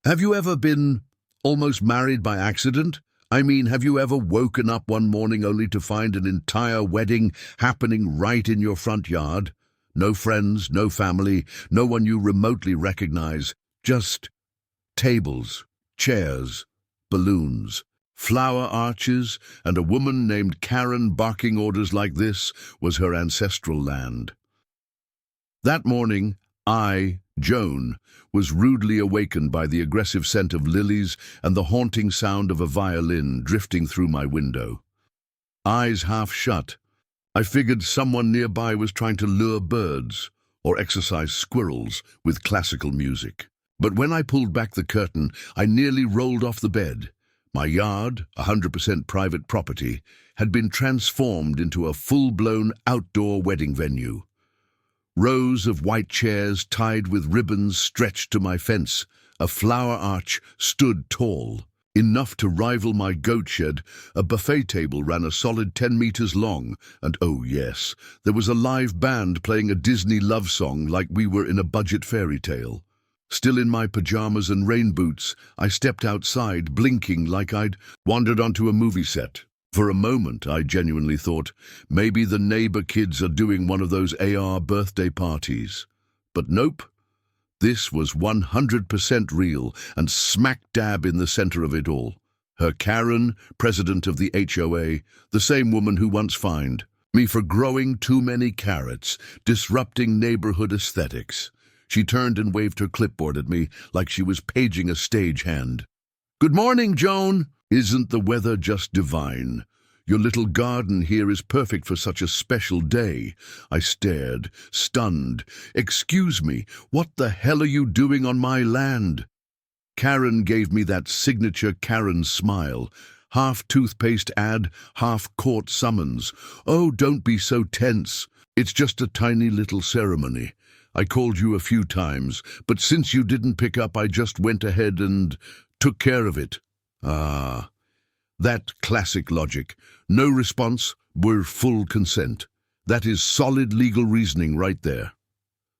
Have you ever been almost married by accident? I mean, have you ever woken up one morning only to find an entire wedding happening right in your front yard? No friends, no family, no one you remotely recognize, just tables, chairs, balloons, flower arches, and a woman named Karen barking orders like this was her ancestral land. That morning, I, Joan, was rudely awakened by the aggressive scent of lilies and the haunting sound of a violin drifting through my window. Eyes half shut, I figured someone nearby was trying to lure birds or exercise squirrels with classical music. But when I pulled back the curtain, I nearly rolled off the bed. My yard, 100% private property, had been transformed into a full-blown outdoor wedding venue. Rows of white chairs tied with ribbons stretched to my fence. A flower arch stood tall, enough to rival my goat shed. A buffet table ran a solid 10 meters long, and oh yes, there was a live band playing a Disney love song like we were in a budget fairy tale. Still in my pajamas and rain boots, I stepped outside, blinking like I'd wandered onto a movie set. For a moment, I genuinely thought, maybe the neighbor kids are doing one of those AR birthday parties. But nope. This was 100% real, and smack dab in the center of it all. Her Karen, president of the HOA, the same woman who once fined me for growing too many carrots, disrupting neighborhood aesthetics. She turned and waved her clipboard at me like she was paging a stagehand. "Good morning, Joan. Isn't the weather just divine? Your little garden here is perfect for such a special day." I stared, stunned. "Excuse me, what the hell are you doing on my land?" Karen gave me that signature Karen smile. Half toothpaste ad, half court summons. "Oh, don't be so tense. It's just a tiny little ceremony. I called you a few times, but since you didn't pick up, I just went ahead and took care of it." Ah, that classic logic. No response, we're full consent. That is solid legal reasoning right there.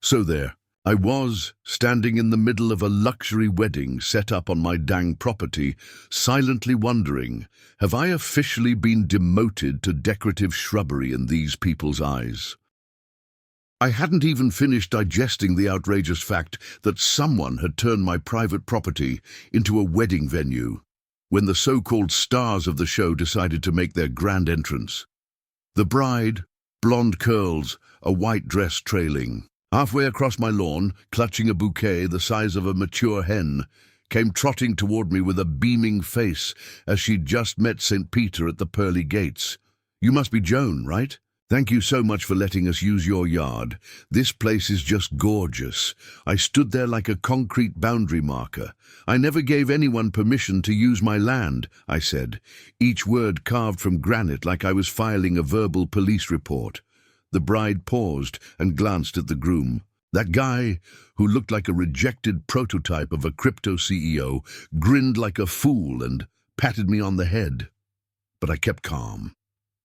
So there, I was, standing in the middle of a luxury wedding set up on my dang property, silently wondering, have I officially been demoted to decorative shrubbery in these people's eyes? I hadn't even finished digesting the outrageous fact that someone had turned my private property into a wedding venue when the so-called stars of the show decided to make their grand entrance. The bride, blonde curls, a white dress trailing, halfway across my lawn, clutching a bouquet the size of a mature hen, came trotting toward me with a beaming face as she'd just met St. Peter at the pearly gates. "You must be Joan, right? Thank you so much for letting us use your yard. This place is just gorgeous." I stood there like a concrete boundary marker. "I never gave anyone permission to use my land," I said, each word carved from granite like I was filing a verbal police report. The bride paused and glanced at the groom. That guy, who looked like a rejected prototype of a crypto CEO, grinned like a fool and patted me on the head. But I kept calm.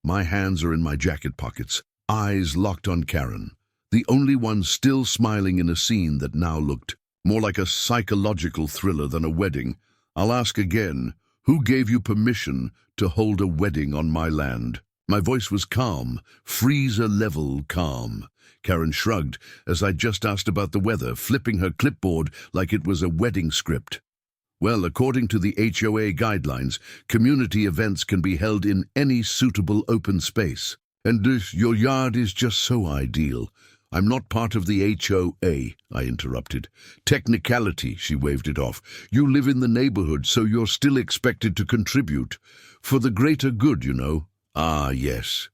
My hands are in my jacket pockets, eyes locked on Karen, the only one still smiling in a scene that now looked more like a psychological thriller than a wedding. "I'll ask again, who gave you permission to hold a wedding on my land?" My voice was calm, freezer-level calm. Karen shrugged as I just asked about the weather, flipping her clipboard like it was a wedding script. "Well, according to the HOA guidelines, community events can be held in any suitable open space. And your yard is just so ideal." "I'm not part of the HOA, I interrupted. "Technicality," she waved it off. "You live in the neighborhood, so you're still expected to contribute. For the greater good, you know." "Ah, yes,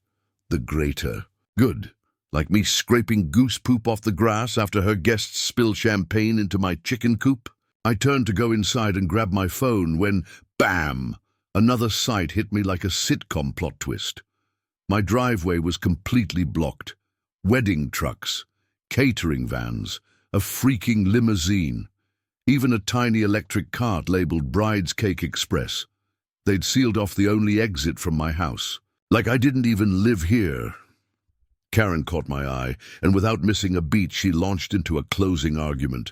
the greater good. Like me scraping goose poop off the grass after her guests spill champagne into my chicken coop?" I turned to go inside and grab my phone when, bam, another sight hit me like a sitcom plot twist. My driveway was completely blocked. Wedding trucks, catering vans, a freaking limousine, even a tiny electric cart labeled Bride's Cake Express. They'd sealed off the only exit from my house. Like I didn't even live here. Karen caught my eye, and without missing a beat, she launched into a closing argument.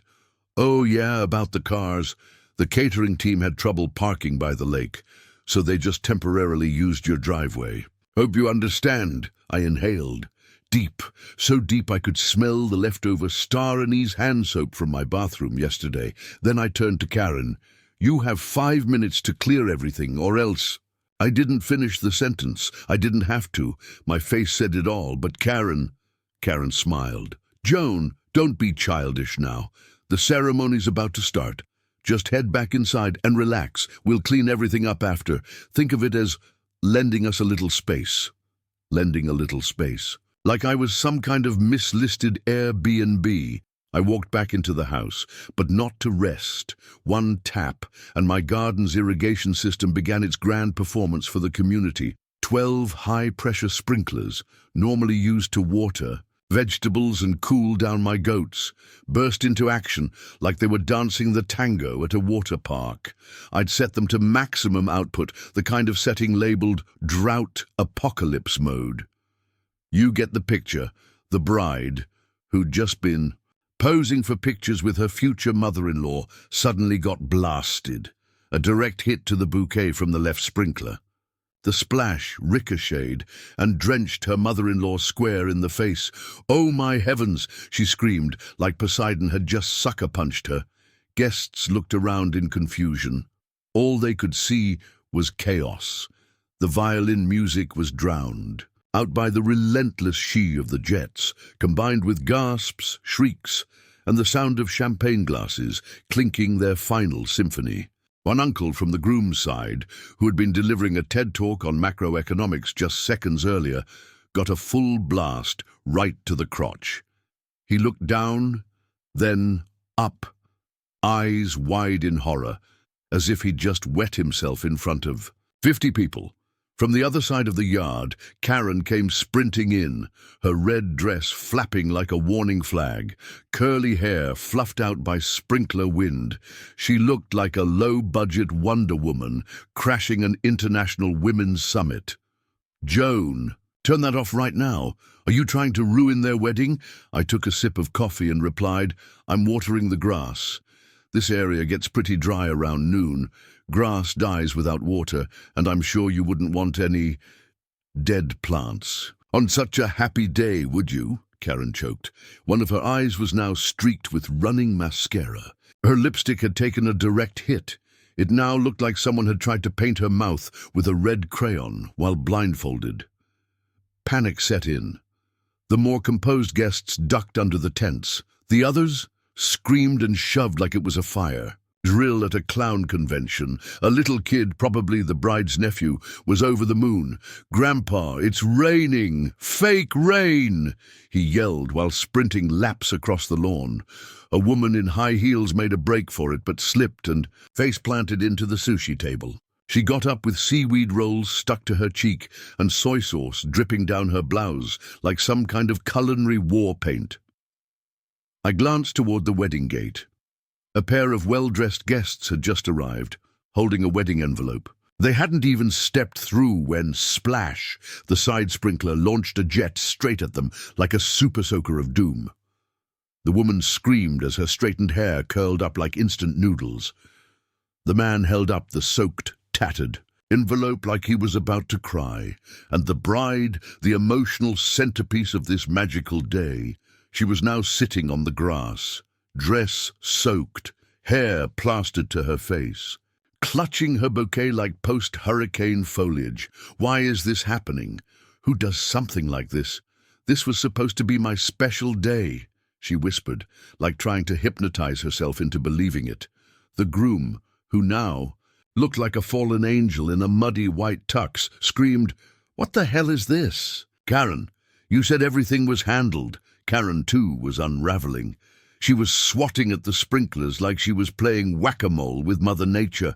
"Oh yeah, about the cars. The catering team had trouble parking by the lake, so they just temporarily used your driveway. Hope you understand, I inhaled. Deep, so deep I could smell the leftover star anise hand soap from my bathroom yesterday. Then I turned to Karen. You have 5 minutes to clear everything, or else... I didn't finish the sentence. I didn't have to. My face said it all, but Karen smiled. Joan, don't be childish now. The ceremony's about to start. Just head back inside and relax. We'll clean everything up after. Think of it as lending us a little space. Lending a little space. Like I was some kind of mislisted Airbnb. I walked back into the house, but not to rest. One tap, and my garden's irrigation system began its grand performance for the community. 12 high-pressure sprinklers, normally used to water vegetables and cool down my goats, burst into action like they were dancing the tango at a water park. I'd set them to maximum output, the kind of setting labeled drought apocalypse mode. You get the picture. The bride, who'd just been posing for pictures with her future mother-in-law, suddenly got blasted. A direct hit to the bouquet from the left sprinkler. The splash ricocheted and drenched her mother-in-law square in the face. "Oh, my heavens!" she screamed, like Poseidon had just sucker-punched her. Guests looked around in confusion. All they could see was chaos. The violin music was drowned out by the relentless shee of the jets, combined with gasps, shrieks, and the sound of champagne glasses clinking their final symphony. One uncle from the groom's side, who had been delivering a TED talk on macroeconomics just seconds earlier, got a full blast right to the crotch. He looked down, then up, eyes wide in horror, as if he'd just wet himself in front of 50 people. From the other side of the yard, Karen came sprinting in, her red dress flapping like a warning flag, curly hair fluffed out by sprinkler wind. She looked like a low-budget Wonder Woman crashing an international women's summit. "Joan, turn that off right now. Are you trying to ruin their wedding?" I took a sip of coffee and replied, "I'm watering the grass. This area gets pretty dry around noon. Grass dies without water, and I'm sure you wouldn't want any dead plants. On such a happy day, would you?" Karen choked. One of her eyes was now streaked with running mascara. Her lipstick had taken a direct hit. It now looked like someone had tried to paint her mouth with a red crayon while blindfolded. Panic set in. The more composed guests ducked under the tents. The others screamed and shoved like it was a fire. Drill at a clown convention. A little kid, probably the bride's nephew, was over the moon. "Grandpa, it's raining! Fake rain!" he yelled while sprinting laps across the lawn. A woman in high heels made a break for it but slipped and face-planted into the sushi table. She got up with seaweed rolls stuck to her cheek and soy sauce dripping down her blouse like some kind of culinary war paint. I glanced toward the wedding gate. A pair of well-dressed guests had just arrived, holding a wedding envelope. They hadn't even stepped through when, splash, the side sprinkler launched a jet straight at them like a super soaker of doom. The woman screamed as her straightened hair curled up like instant noodles. The man held up the soaked, tattered envelope like he was about to cry, and the bride, the emotional centerpiece of this magical day, she was now sitting on the grass. Dress soaked, hair plastered to her face, clutching her bouquet like post-hurricane foliage. "Why is this happening? Who does something like this? This was supposed to be my special day," she whispered, like trying to hypnotize herself into believing it. The groom, who now looked like a fallen angel in a muddy white tux, screamed, "What the hell is this?" "Karen, you said everything was handled." Karen, too, was unraveling. She was swatting at the sprinklers like she was playing whack-a-mole with Mother Nature.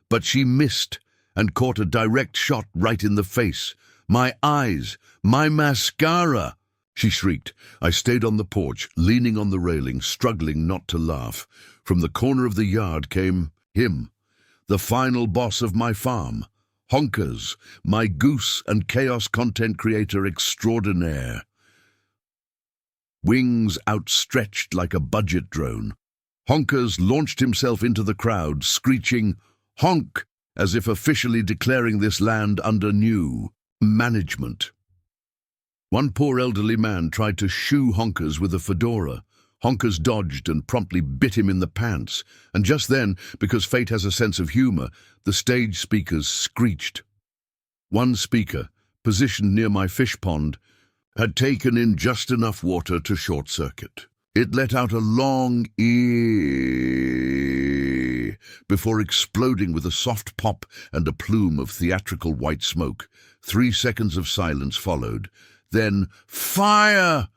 But she missed and caught a direct shot right in the face. "My eyes! My mascara!" she shrieked. I stayed on the porch, leaning on the railing, struggling not to laugh. From the corner of the yard came him, the final boss of my farm. Honkers, my goose and chaos content creator extraordinaire. Wings outstretched like a budget drone. Honkers launched himself into the crowd, screeching, "Honk!" as if officially declaring this land under new management. One poor elderly man tried to shoo Honkers with a fedora. Honkers dodged and promptly bit him in the pants, and just then, because fate has a sense of humor, the stage speakers screeched. One speaker, positioned near my fish pond, had taken in just enough water to short-circuit. It let out a long "ee" before exploding with a soft pop and a plume of theatrical white smoke. 3 seconds of silence followed. Then, "Fire!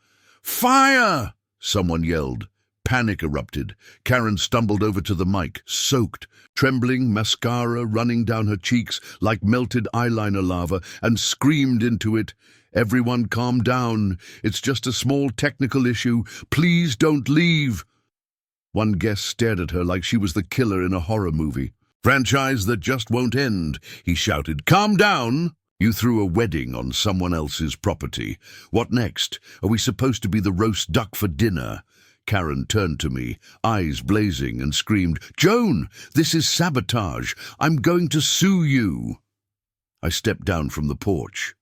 Fire!" someone yelled. Panic erupted. Karen stumbled over to the mic, soaked, trembling, mascara running down her cheeks like melted eyeliner lava, and screamed into it, "Everyone calm down. It's just a small technical issue. Please don't leave." One guest stared at her like she was the killer in a horror movie. "Franchise that just won't end," he shouted. "Calm down." "You threw a wedding on someone else's property. What next? Are we supposed to be the roast duck for dinner?" Karen turned to me, eyes blazing, and screamed, "Joan, this is sabotage. I'm going to sue you." I stepped down from the porch,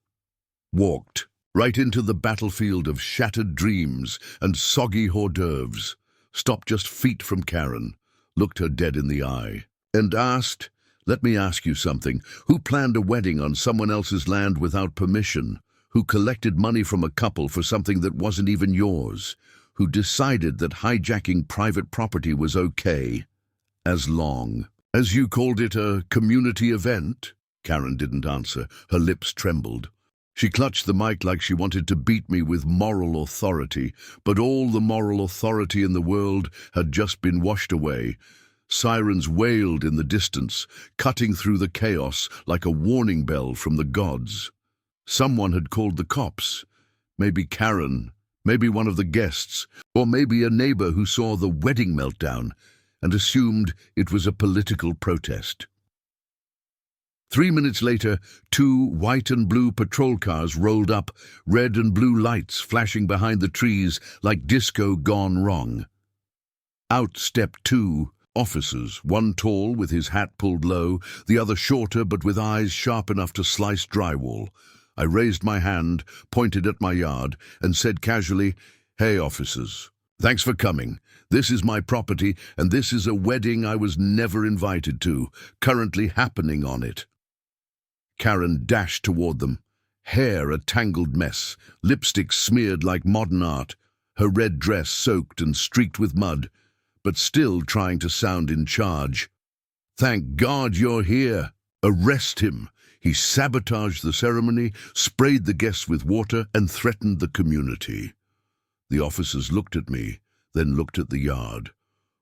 walked right into the battlefield of shattered dreams and soggy hors d'oeuvres, stopped just feet from Karen, looked her dead in the eye, and asked, "Let me ask you something. Who planned a wedding on someone else's land without permission? Who collected money from a couple for something that wasn't even yours? Who decided that hijacking private property was okay, as long as you called it a community event?" Karen didn't answer. Her lips trembled. She clutched the mic like she wanted to beat me with moral authority, but all the moral authority in the world had just been washed away. Sirens wailed in the distance, cutting through the chaos like a warning bell from the gods. Someone had called the cops. Maybe Karen, maybe one of the guests, or maybe a neighbor who saw the wedding meltdown and assumed it was a political protest. 3 minutes later, 2 white and blue patrol cars rolled up, red and blue lights flashing behind the trees like disco gone wrong. Out stepped 2 officers, one tall with his hat pulled low, the other shorter but with eyes sharp enough to slice drywall. I raised my hand, pointed at my yard, and said casually, "Hey, officers, thanks for coming. This is my property, and this is a wedding I was never invited to, currently happening on it." Karen dashed toward them, hair a tangled mess, lipstick smeared like modern art, her red dress soaked and streaked with mud, but still trying to sound in charge. "Thank God you're here. Arrest him. He sabotaged the ceremony, sprayed the guests with water, and threatened the community." The officers looked at me, then looked at the yard.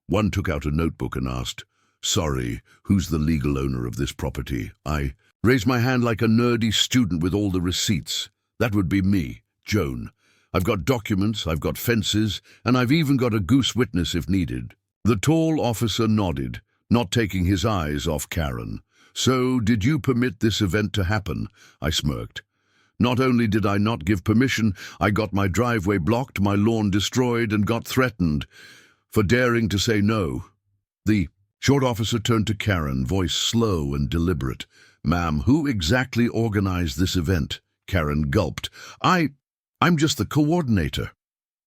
One took out a notebook and asked, "Sorry, who's the legal owner of this property?" I raised my hand like a nerdy student with all the receipts. "That would be me, Joan. I've got documents, I've got fences, and I've even got a goose witness if needed." The tall officer nodded, not taking his eyes off Karen. "So, did you permit this event to happen?" I smirked. "Not only did I not give permission, I got my driveway blocked, my lawn destroyed, and got threatened for daring to say no." The short officer turned to Karen, voice slow and deliberate. "Ma'am, who exactly organized this event?" Karen gulped. I'm just the coordinator.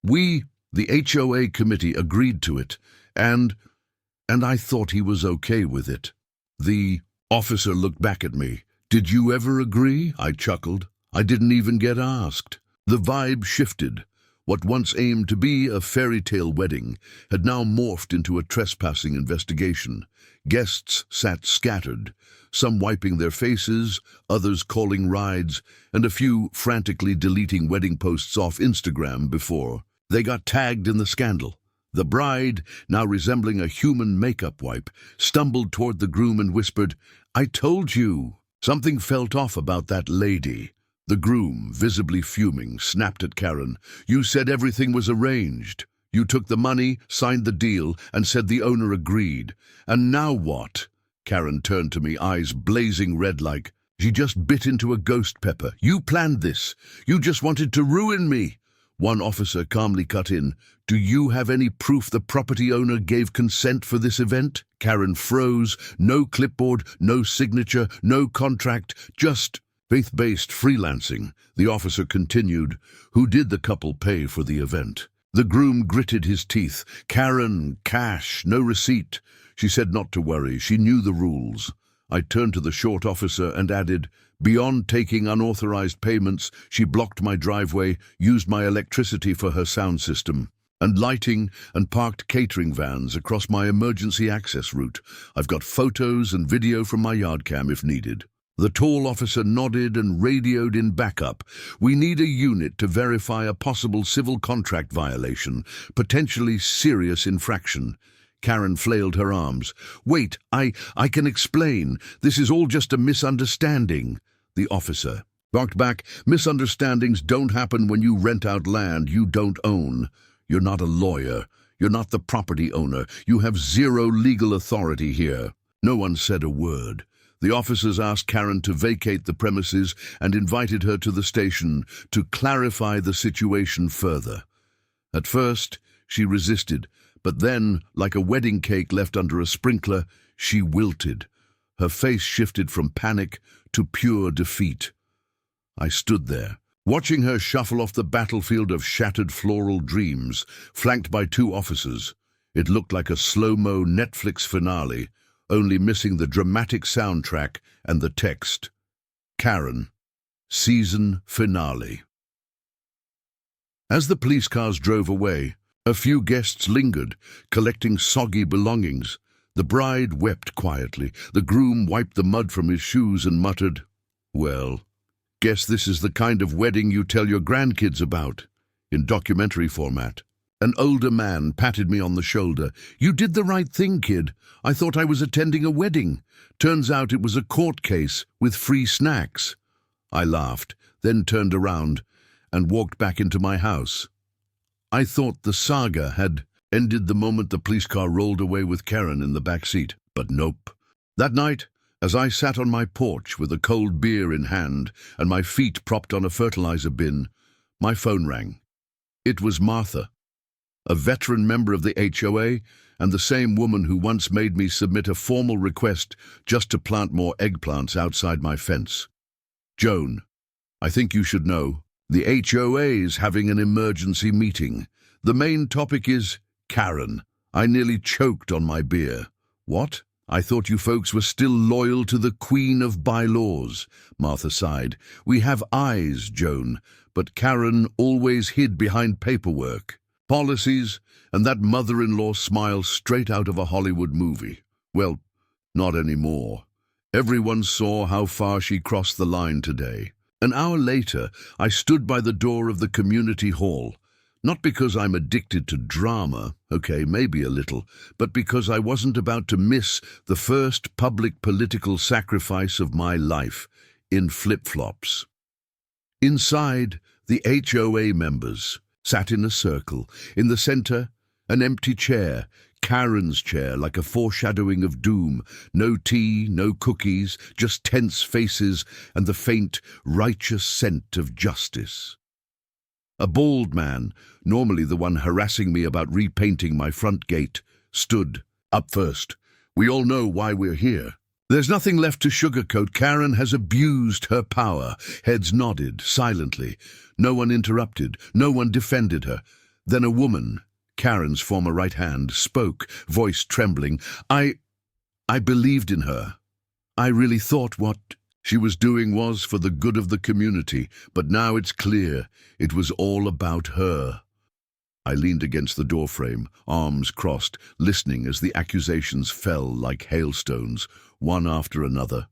We, the HOA committee, agreed to it, and I thought he was okay with it." The officer looked back at me. "Did you ever agree?" I chuckled. "I didn't even get asked." The vibe shifted. What once aimed to be a fairy tale wedding had now morphed into a trespassing investigation. Guests sat scattered, some wiping their faces, others calling rides, and a few frantically deleting wedding posts off Instagram before they got tagged in the scandal. The bride, now resembling a human makeup wipe, stumbled toward the groom and whispered, "I told you." Something felt off about that lady. The groom, visibly fuming, snapped at Karen. "You said everything was arranged. You took the money, signed the deal, and said the owner agreed. And now what?" Karen turned to me, eyes blazing red like she just bit into a ghost pepper. "You planned this. You just wanted to ruin me. One officer calmly cut in. "Do you have any proof the property owner gave consent for this event?" Karen froze. No clipboard, no signature, no contract, just faith-based freelancing. The officer continued. "Who did the couple pay for the event?" The groom gritted his teeth. "Karen, cash, no receipt." She said not to worry. She knew the rules. I turned to the short officer and added, "Beyond taking unauthorized payments, she blocked my driveway, used my electricity for her sound system, and lighting, and parked catering vans across my emergency access route. I've got photos and video from my yard cam if needed." The tall officer nodded and radioed in backup. "We need a unit to verify a possible civil contract violation, potentially serious infraction." Karen flailed her arms. "Wait, I can explain. This is all just a misunderstanding." The officer barked back. "Misunderstandings don't happen when you rent out land you don't own. You're not a lawyer. You're not the property owner. You have zero legal authority here." No one said a word. The officers asked Karen to vacate the premises and invited her to the station to clarify the situation further. At first, she resisted, but then, like a wedding cake left under a sprinkler, she wilted. Her face shifted from panic to pure defeat. I stood there, watching her shuffle off the battlefield of shattered floral dreams, flanked by two officers. It looked like a slow-mo Netflix finale, only missing the dramatic soundtrack and the text. Karen, season finale. As the police cars drove away, a few guests lingered, collecting soggy belongings. The bride wept quietly. The groom wiped the mud from his shoes and muttered, "Well, guess this is the kind of wedding you tell your grandkids about," in documentary format. An older man patted me on the shoulder. "You did the right thing, kid. I thought I was attending a wedding. Turns out it was a court case with free snacks." I laughed, then turned around and walked back into my house. I thought the saga had ended the moment the police car rolled away with Karen in the back seat, but nope. That night, as I sat on my porch with a cold beer in hand and my feet propped on a fertilizer bin, my phone rang. It was Martha, a veteran member of the HOA and the same woman who once made me submit a formal request just to plant more eggplants outside my fence. "Joan, I think you should know. The HOA is having an emergency meeting. The main topic is Karen." I nearly choked on my beer. "What? I thought you folks were still loyal to the Queen of Bylaws," Martha sighed. "We have eyes, Joan, but Karen always hid behind paperwork, policies, and that mother-in-law smile straight out of a Hollywood movie. Well, not anymore. Everyone saw how far she crossed the line today." An hour later, I stood by the door of the community hall. Not because I'm addicted to drama, okay, maybe a little, but because I wasn't about to miss the first public political sacrifice of my life in flip-flops. Inside, the HOA members sat in a circle. In the center, an empty chair, Karen's chair, like a foreshadowing of doom. No tea, no cookies, just tense faces and the faint, righteous scent of justice. A bald man, normally the one harassing me about repainting my front gate, stood up first. "We all know why we're here. There's nothing left to sugarcoat. Karen has abused her power." Heads nodded, silently. No one interrupted. No one defended her. Then a woman, Karen's former right hand, spoke, voice trembling. I believed in her. I really thought what she was doing was for the good of the community, but now it's clear it was all about her." I leaned against the doorframe, arms crossed, listening as the accusations fell like hailstones, one after another.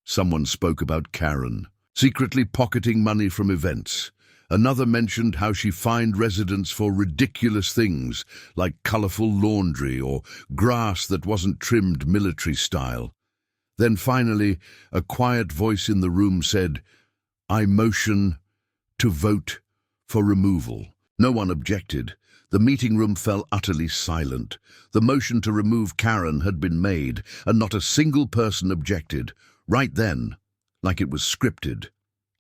Someone spoke about Karen, secretly pocketing money from events. Another mentioned how she fined residents for ridiculous things, like colorful laundry or grass that wasn't trimmed military style. Then finally, a quiet voice in the room said, "I motion to vote for removal." No one objected. The meeting room fell utterly silent. The motion to remove Karen had been made, and not a single person objected. Right then, like it was scripted,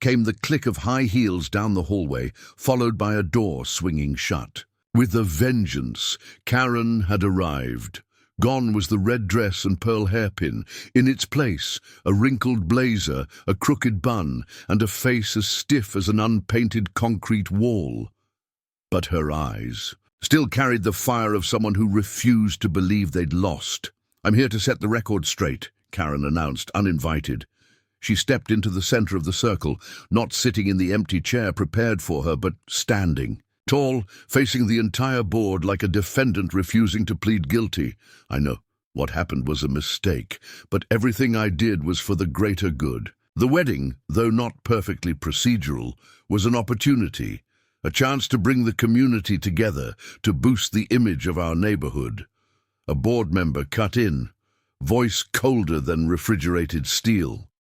came the click of high heels down the hallway, followed by a door swinging shut. With a vengeance, Karen had arrived. Gone was the red dress and pearl hairpin. In its place, a wrinkled blazer, a crooked bun, and a face as stiff as an unpainted concrete wall. But her eyes still carried the fire of someone who refused to believe they'd lost. "I'm here to set the record straight," Karen announced, uninvited. She stepped into the center of the circle, not sitting in the empty chair prepared for her, but standing. Tall, facing the entire board like a defendant refusing to plead guilty. "I know what happened was a mistake, but everything I did was for the greater good. The wedding, though not perfectly procedural, was an opportunity, a chance to bring the community together, to boost the image of our neighborhood." A board member cut in, voice colder than refrigerated steel.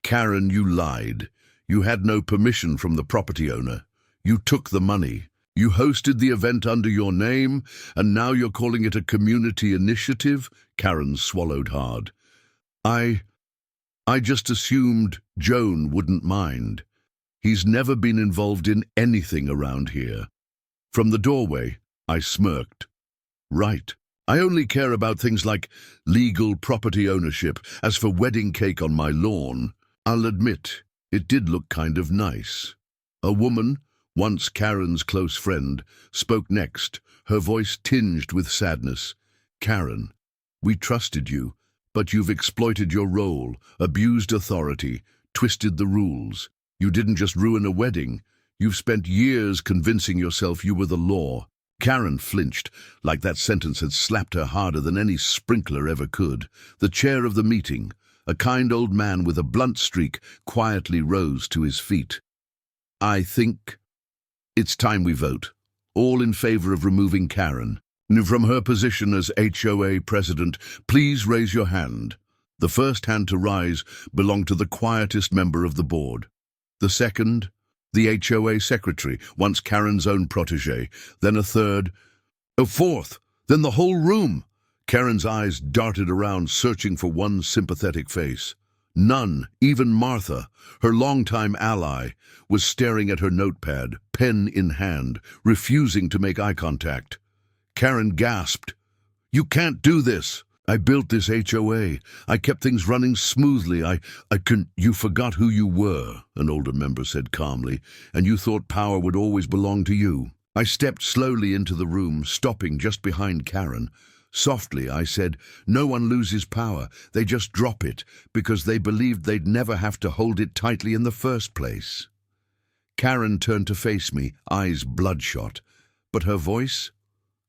"Karen, you lied. You had no permission from the property owner. You took the money. You hosted the event under your name, and now you're calling it a community initiative?" Karen swallowed hard. I just assumed Joan wouldn't mind. He's never been involved in anything around here." From the doorway, I smirked. "Right. I only care about things like legal property ownership. As for wedding cake on my lawn, I'll admit, it did look kind of nice." A woman, once Karen's close friend, spoke next, her voice tinged with sadness. "Karen, we trusted you, but you've exploited your role, abused authority, twisted the rules. You didn't just ruin a wedding. You've spent years convincing yourself you were the law." Karen flinched, like that sentence had slapped her harder than any sprinkler ever could. The chair of the meeting, a kind old man with a blunt streak, quietly rose to his feet. "I think it's time we vote. All in favor of removing Karen from her position as HOA president, please raise your hand." The first hand to rise belonged to the quietest member of the board. The second, the HOA secretary, once Karen's own protege, then a third, a fourth, then the whole room. Karen's eyes darted around, searching for one sympathetic face. None, even Martha, her longtime ally, was staring at her notepad, pen in hand, refusing to make eye contact. Karen gasped, "You can't do this. I built this HOA. I kept things running smoothly. You forgot who you were," an older member said calmly, "and you thought power would always belong to you." I stepped slowly into the room, stopping just behind Karen. Softly, I said, "No one loses power. They just drop it, because they believed they'd never have to hold it tightly in the first place." Karen turned to face me, eyes bloodshot, but her voice?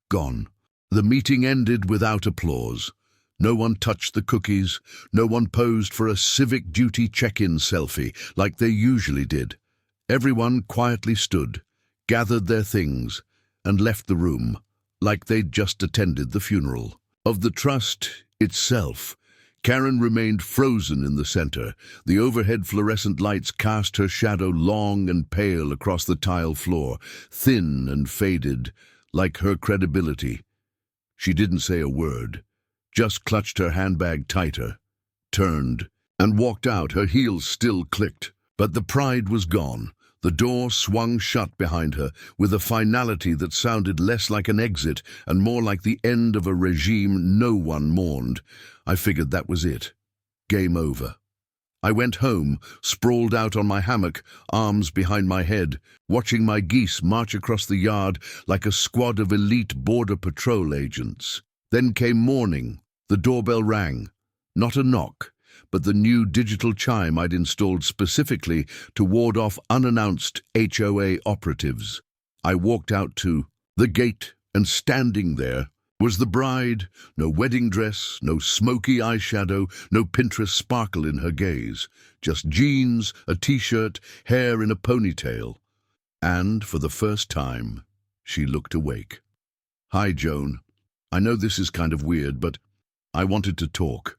Gone. The meeting ended without applause. No one touched the cookies. No one posed for a civic duty check-in selfie like they usually did. Everyone quietly stood, gathered their things, and left the room like they'd just attended the funeral. Of the trust itself, Karen remained frozen in the center. The overhead fluorescent lights cast her shadow long and pale across the tile floor, thin and faded, like her credibility. She didn't say a word, just clutched her handbag tighter, turned, and walked out. Her heels still clicked, but the pride was gone. The door swung shut behind her with a finality that sounded less like an exit and more like the end of a regime no one mourned. I figured that was it. Game over. I went home, sprawled out on my hammock, arms behind my head, watching my geese march across the yard like a squad of elite border patrol agents. Then came morning. The doorbell rang. Not a knock, but the new digital chime I'd installed specifically to ward off unannounced HOA operatives. I walked out to the gate, and standing there was the bride. No wedding dress, no smoky eyeshadow, no Pinterest sparkle in her gaze. Just jeans, a t-shirt, hair in a ponytail. And, for the first time, she looked awake. "Hi, Joan. I know this is kind of weird, but I wanted to talk."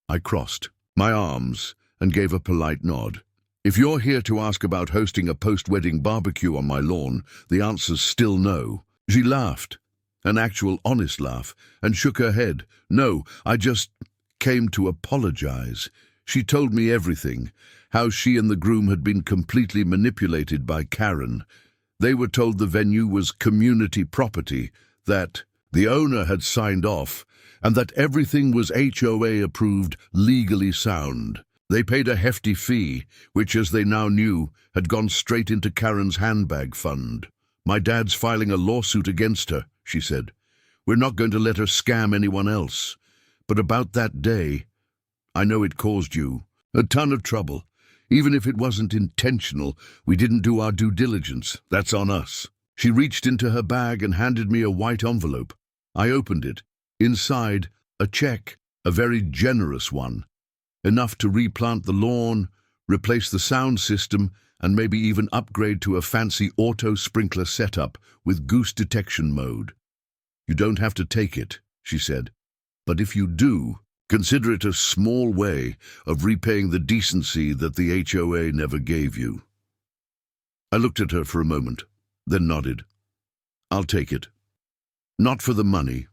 I crossed my arms and gave a polite nod. "If you're here to ask about hosting a post-wedding barbecue on my lawn, the answer's still no." She laughed, an actual honest laugh, and shook her head. "No, I just came to apologize. She told me everything, how she and the groom had been completely manipulated by Karen. They were told the venue was community property, that the owner had signed off, and that everything was HOA approved, legally sound. They paid a hefty fee, which, as they now knew, had gone straight into Karen's handbag fund. "My dad's filing a lawsuit against her," she said. "We're not going to let her scam anyone else. But about that day, I know it caused you a ton of trouble. Even if it wasn't intentional, we didn't do our due diligence. That's on us." She reached into her bag and handed me a white envelope. I opened it. Inside, a check, a very generous one. Enough to replant the lawn, replace the sound system, and maybe even upgrade to a fancy auto sprinkler setup with goose detection mode. "You don't have to take it," she said. "But if you do, consider it a small way of repaying the decency that the HOA never gave you." I looked at her for a moment, then nodded. "I'll take it. Not for the money,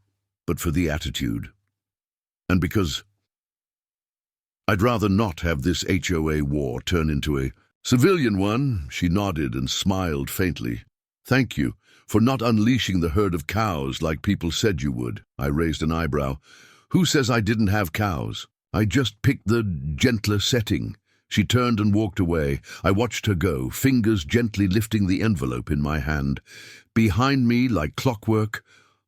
but for the attitude. And because I'd rather not have this HOA war turn into a civilian one." She nodded and smiled faintly. "Thank you for not unleashing the herd of cows like people said you would." I raised an eyebrow. "Who says I didn't have cows? I just picked the gentler setting." She turned and walked away. I watched her go, fingers gently lifting the envelope in my hand. Behind me, like clockwork,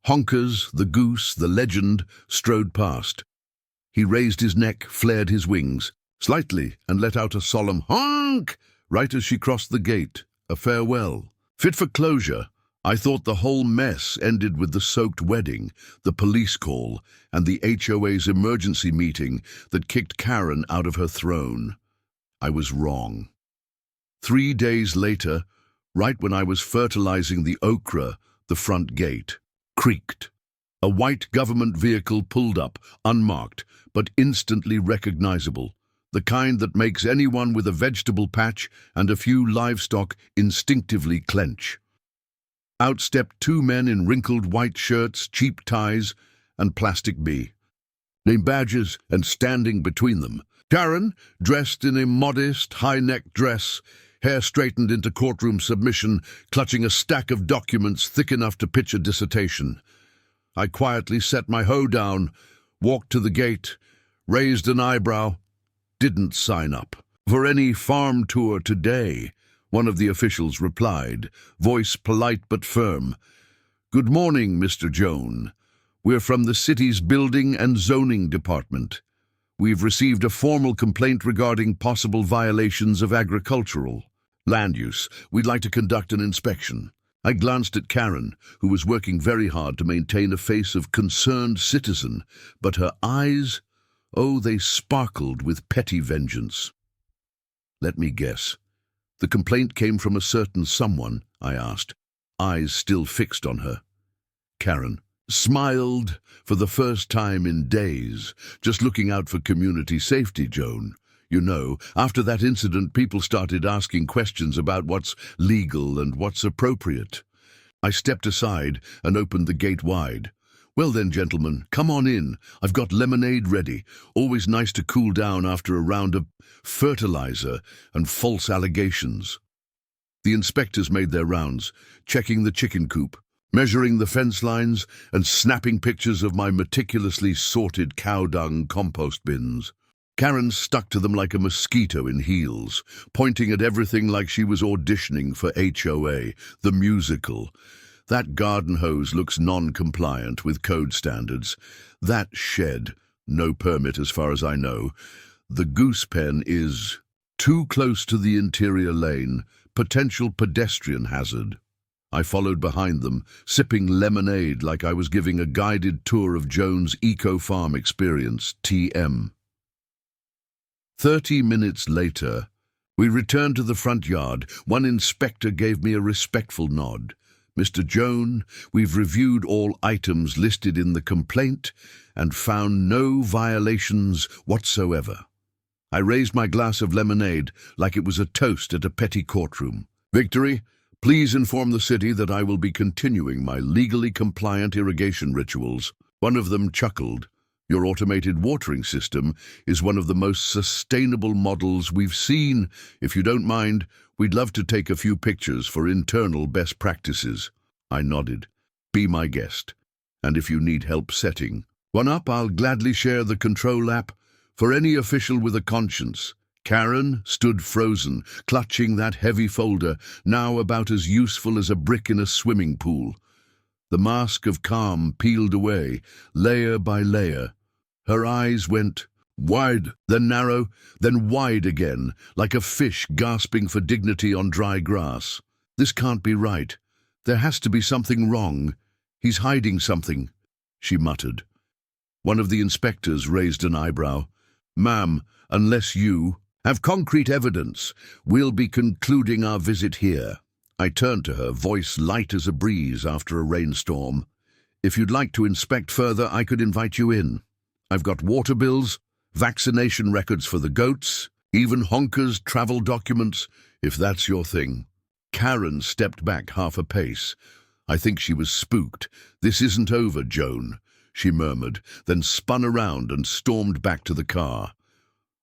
Honkers, the goose, the legend, strode past. He raised his neck, flared his wings slightly, and let out a solemn honk right as she crossed the gate, a farewell. Fit for closure. I thought the whole mess ended with the soaked wedding, the police call, and the HOA's emergency meeting that kicked Karen out of her throne. I was wrong. 3 days later, right when I was fertilizing the okra, the front gate creaked. A white government vehicle pulled up, unmarked, but instantly recognizable, the kind that makes anyone with a vegetable patch and a few livestock instinctively clench. Out stepped 2 men in wrinkled white shirts, cheap ties, and plastic B. Name badges, and standing between them, Karen, dressed in a modest, high-necked dress, hair straightened into courtroom submission, clutching a stack of documents thick enough to pitch a dissertation. I quietly set my hoe down, walked to the gate, raised an eyebrow. "Didn't sign up for any farm tour today," one of the officials replied, voice polite but firm. "Good morning, Mr. Joan. We're from the city's Building and Zoning Department. We've received a formal complaint regarding possible violations of agricultural land use. We'd like to conduct an inspection." I glanced at Karen, who was working very hard to maintain a face of concerned citizen, but her eyes, oh, they sparkled with petty vengeance. "Let me guess. The complaint came from a certain someone?" I asked, eyes still fixed on her. Karen smiled for the first time in days. "Just looking out for community safety, Joan. You know, after that incident, people started asking questions about what's legal and what's appropriate." I stepped aside and opened the gate wide. "Well then, gentlemen, come on in. I've got lemonade ready. Always nice to cool down after a round of fertilizer and false allegations." The inspectors made their rounds, checking the chicken coop, measuring the fence lines, and snapping pictures of my meticulously sorted cow dung compost bins. Karen stuck to them like a mosquito in heels, pointing at everything like she was auditioning for HOA, the musical. "That garden hose looks non-compliant with code standards. That shed, no permit as far as I know. The goose pen is too close to the interior lane, potential pedestrian hazard." I followed behind them, sipping lemonade like I was giving a guided tour of Joan's eco-farm experience, TM. 30 minutes later, we returned to the front yard. One inspector gave me a respectful nod. "Mr. Joan, we've reviewed all items listed in the complaint and found no violations whatsoever." I raised my glass of lemonade like it was a toast at a petty courtroom. "Victory, please inform the city that I will be continuing my legally compliant irrigation rituals." One of them chuckled. Your automated watering system is one of the most sustainable models we've seen. If you don't mind, we'd love to take a few pictures for internal best practices." I nodded. "Be my guest. And if you need help setting one up, I'll gladly share the control app for any official with a conscience." Karen stood frozen, clutching that heavy folder, now about as useful as a brick in a swimming pool. The mask of calm peeled away, layer by layer. Her eyes went wide, then narrow, then wide again, like a fish gasping for dignity on dry grass. "This can't be right. There has to be something wrong. He's hiding something," she muttered. One of the inspectors raised an eyebrow. "Ma'am, unless you have concrete evidence, we'll be concluding our visit here." I turned to her, voice light as a breeze after a rainstorm. "If you'd like to inspect further, I could invite you in. I've got water bills, vaccination records for the goats, even Honker's travel documents, if that's your thing." Karen stepped back half a pace. I think she was spooked. "This isn't over, Joan," she murmured, then spun around and stormed back to the car.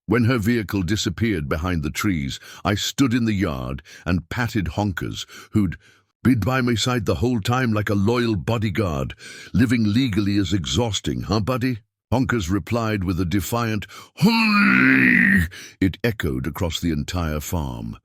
When her vehicle disappeared behind the trees, I stood in the yard and patted Honkers, who'd been by my side the whole time like a loyal bodyguard. "Living legally is exhausting, huh, buddy?" Honkers replied with a defiant "Hooray!" It echoed across the entire farm.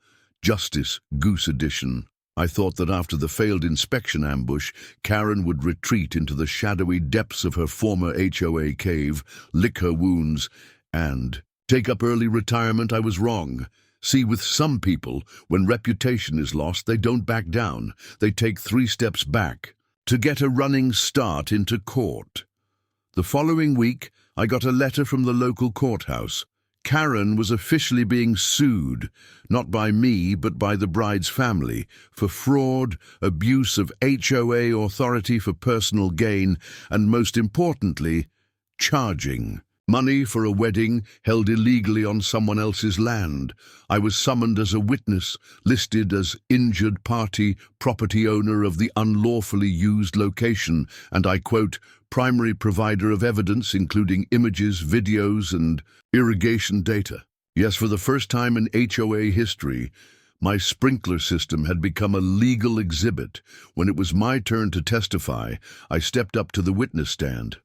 Justice, Goose Edition. I thought that after the failed inspection ambush, Karen would retreat into the shadowy depths of her former HOA cave, lick her wounds, and take up early retirement. I was wrong. See, with some people, when reputation is lost, they don't back down. They take 3 steps back to get a running start into court. The following week, I got a letter from the local courthouse. Karen was officially being sued, not by me, but by the bride's family, for fraud, abuse of HOA authority for personal gain, and most importantly, charging money for a wedding held illegally on someone else's land. I was summoned as a witness, listed as injured party, property owner of the unlawfully used location, and I quote, "primary provider of evidence including images, videos, and irrigation data." Yes, for the first time in HOA history, my sprinkler system had become a legal exhibit. When it was my turn to testify, I stepped up to the witness stand.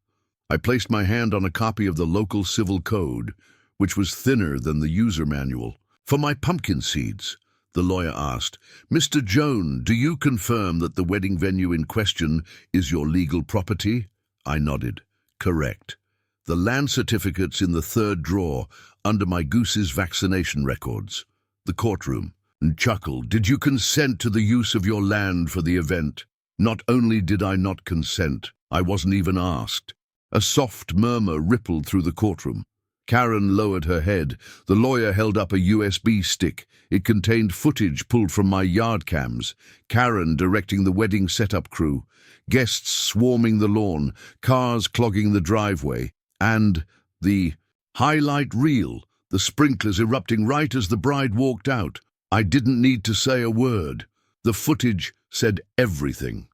I placed my hand on a copy of the local civil code, which was thinner than the user manual. "For my pumpkin seeds," the lawyer asked, "Mr. Joan, do you confirm that the wedding venue in question is your legal property?" I nodded. "Correct. The land certificate's in the 3rd drawer, under my goose's vaccination records." The courtroom chuckled. "Did you consent to the use of your land for the event?" "Not only did I not consent, I wasn't even asked." A soft murmur rippled through the courtroom. Karen lowered her head. The lawyer held up a USB stick. It contained footage pulled from my yard cams. Karen directing the wedding setup crew, guests swarming the lawn, cars clogging the driveway, and the highlight reel, the sprinklers erupting right as the bride walked out. I didn't need to say a word. The footage said everything.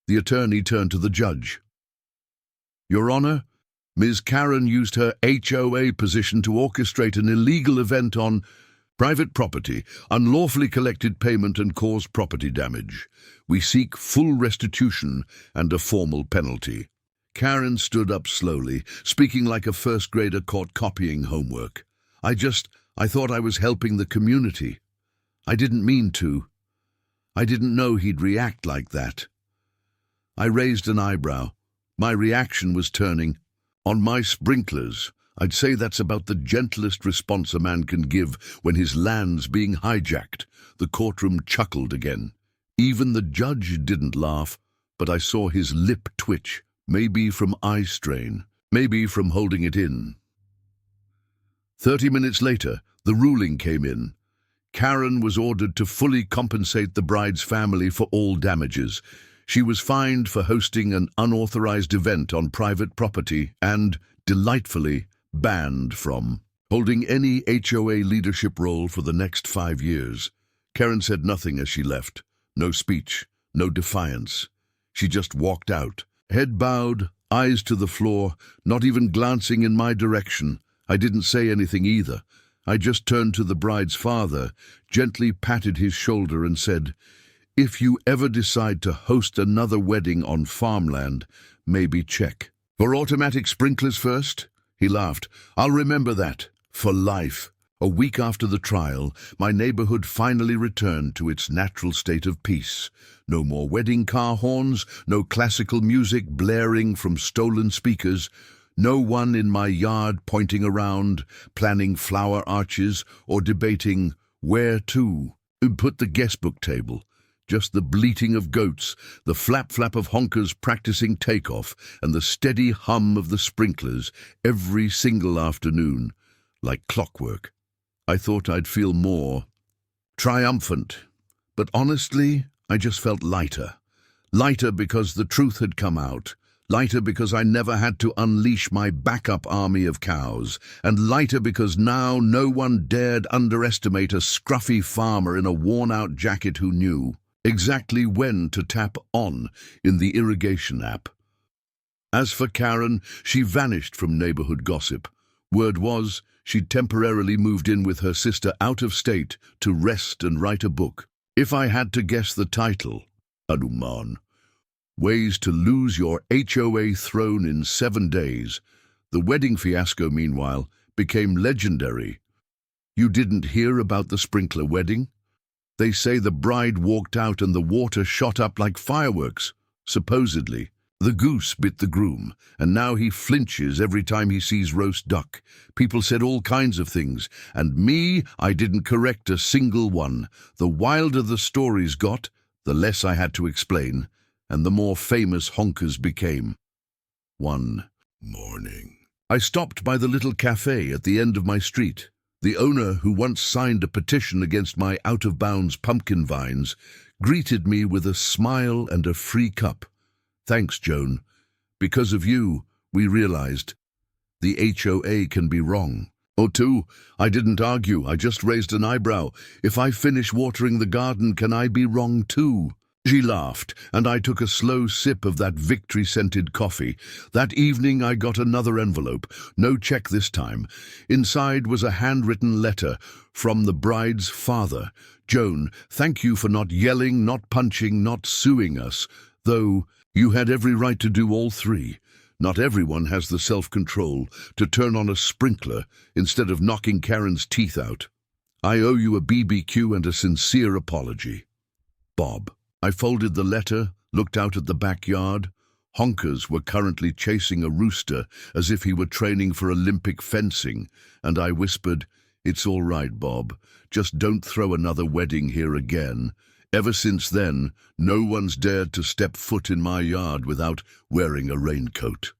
The attorney turned to the judge. "Your Honor, Ms. Karen used her HOA position to orchestrate an illegal event on private property, unlawfully collected payment and caused property damage. We seek full restitution and a formal penalty." Karen stood up slowly, speaking like a first grader caught copying homework. I thought I was helping the community. I didn't mean to. I didn't know he'd react like that." I raised an eyebrow. My reaction was turning. "On my sprinklers, I'd say that's about the gentlest response a man can give when his land's being hijacked." The courtroom chuckled again. Even the judge didn't laugh, but I saw his lip twitch, maybe from eye strain, maybe from holding it in. 30 minutes later, the ruling came in. Karen was ordered to fully compensate the bride's family for all damages. She was fined for hosting an unauthorized event on private property and, delightfully, banned from holding any HOA leadership role for the next 5 years. Karen said nothing as she left. No speech, no defiance. She just walked out, head bowed, eyes to the floor, not even glancing in my direction. I didn't say anything either. I just turned to the bride's father, gently patted his shoulder and said, "If you ever decide to host another wedding on farmland, maybe check for automatic sprinklers first." He laughed. "I'll remember that. For life." A week after the trial, my neighborhood finally returned to its natural state of peace. No more wedding car horns, no classical music blaring from stolen speakers, no one in my yard pointing around, planning flower arches, or debating where to put the guestbook table. Just the bleating of goats, the flap-flap of honkers practicing takeoff, and the steady hum of the sprinklers every single afternoon, like clockwork. I thought I'd feel more triumphant, but honestly, I just felt lighter. Lighter because the truth had come out, lighter because I never had to unleash my backup army of cows, and lighter because now no one dared underestimate a scruffy farmer in a worn-out jacket who knew exactly when to tap on in the irrigation app. As for Karen, she vanished from neighborhood gossip. Word was, she'd temporarily moved in with her sister out of state to rest and write a book. If I had to guess the title, Hanuman, Ways to Lose Your HOA Throne in 7 Days. The wedding fiasco, meanwhile, became legendary. You didn't hear about the sprinkler wedding? They say the bride walked out and the water shot up like fireworks, supposedly. The goose bit the groom, and now he flinches every time he sees roast duck. People said all kinds of things, and me, I didn't correct a single one. The wilder the stories got, the less I had to explain, and the more famous honkers became. One morning, I stopped by the little cafe at the end of my street. The owner, who once signed a petition against my out-of-bounds pumpkin vines, greeted me with a smile and a free cup. "Thanks, Joan. Because of you, we realized the HOA can be wrong." "Oh, too, I didn't argue. I just raised an eyebrow. If I finish watering the garden, can I be wrong too?" She laughed, and I took a slow sip of that victory-scented coffee. That evening I got another envelope, no check this time. Inside was a handwritten letter from the bride's father. "Joan, thank you for not yelling, not punching, not suing us, though you had every right to do all three. Not everyone has the self-control to turn on a sprinkler instead of knocking Karen's teeth out. I owe you a BBQ and a sincere apology. Bob." I folded the letter, looked out at the backyard. Honkers were currently chasing a rooster as if he were training for Olympic fencing, and I whispered, "It's all right, Bob. Just don't throw another wedding here again." Ever since then, no one's dared to step foot in my yard without wearing a raincoat.